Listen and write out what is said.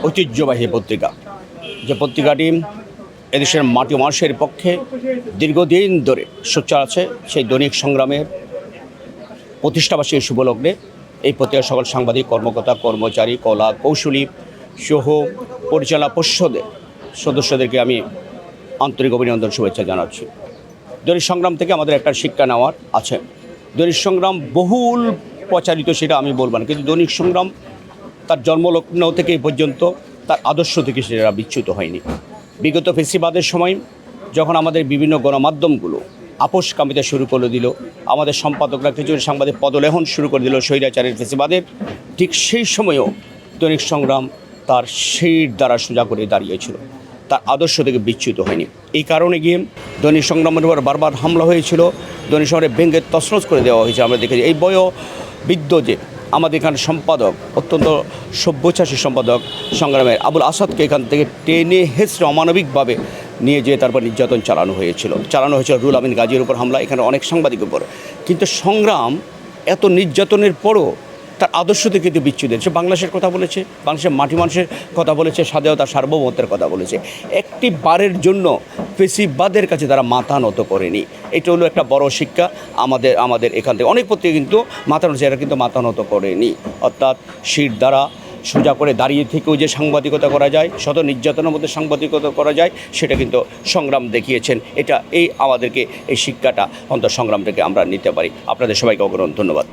ঐতিহ্যবাহী পত্রিকা, যে পত্রিকাটি এদেশের মাটি মানুষের পক্ষে দীর্ঘদিন ধরে সোচ্চার আছে। সেই দৈনিক সংগ্রামের প্রতিষ্ঠাবার্ষিকী শুভলগ্নে এই পত্রিকার সকল সাংবাদিক, কর্মকর্তা, কর্মচারী, কলা কৌশলী সহ পরিচালনা পর্ষদের সদস্যদেরকে আমি আন্তরিক অভিনন্দন, শুভেচ্ছা জানাচ্ছি। দৈনিক সংগ্রাম থেকে আমাদের একটা শিক্ষা নেওয়ার আছে। দৈনিক সংগ্রাম বহুল প্রচারিত, সেটা আমি বলব না, কিন্তু দৈনিক সংগ্রাম তার জন্মলগ্ন থেকে এই পর্যন্ত তার আদর্শ থেকে সেটা বিচ্যুত হয়নি। বিগত ফেসিবাদের সময় যখন আমাদের বিভিন্ন গণমাধ্যমগুলো আপোষকামিতা শুরু করে দিল, আমাদের সম্পাদকরা কিছু সাংবাদিক পদলেহন শুরু করে দিল স্বৈরাচারের ফেসিবাদের, ঠিক সেই সময়েও দৈনিক সংগ্রাম তার শির দ্বারা সোজা করে দাঁড়িয়েছিল, তার আদর্শ থেকে বিচ্যুত হয়নি। এই কারণে গিয়ে দৈনিক সংগ্রামের উপর বারবার হামলা হয়েছিল, দৈনিক সংগ্রামে ভেঙে তছনছ করে দেওয়া হয়েছে। আমরা দেখেছি এই বৃদ্ধ যে আমাদের এখানে সম্পাদক, অত্যন্ত সব্যসাচী সম্পাদক সংগ্রামের আবুল আসাদকে এখান থেকে টেনে হেঁচড়ে অমানবিকভাবে নিয়ে যেয়ে তারপর নির্যাতন চালানো হয়েছিল রুহুল আমিন গাজীর উপর হামলা, এখানে অনেক সাংবাদিকের উপর। কিন্তু সংগ্রাম এত নির্যাতনের পরও তার আদর্শ থেকে কিন্তু বিচ্যুত। সে বাংলাদেশের কথা বলেছে, বাংলাদেশের মাটি মানুষের কথা বলেছে, স্বাধীনতা সার্বভৌমত্বের কথা বলেছে। একটি বারের জন্য ফেসিবাদের কাছে তারা মাথা নত করেনি। এটা হলো একটা বড় শিক্ষা আমাদের এখান থেকে। অনেক পত্রিকা কিন্তু মাথা নত, এরা কিন্তু মাথা নত করেনি। অর্থাৎ শির দ্বারা সোজা করে দাঁড়িয়ে থেকেও যে সাংবাদিকতা করা যায়, শত নির্যাতনের মধ্যে সাংবাদিকতা করা যায়, সেটা কিন্তু সংগ্রাম দেখিয়েছেন। আমাদেরকে এই শিক্ষাটা অন্তর সংগ্রাম থেকে আমরা নিতে পারি। আপনাদের সবাইকে অগ্রণ ধন্যবাদ।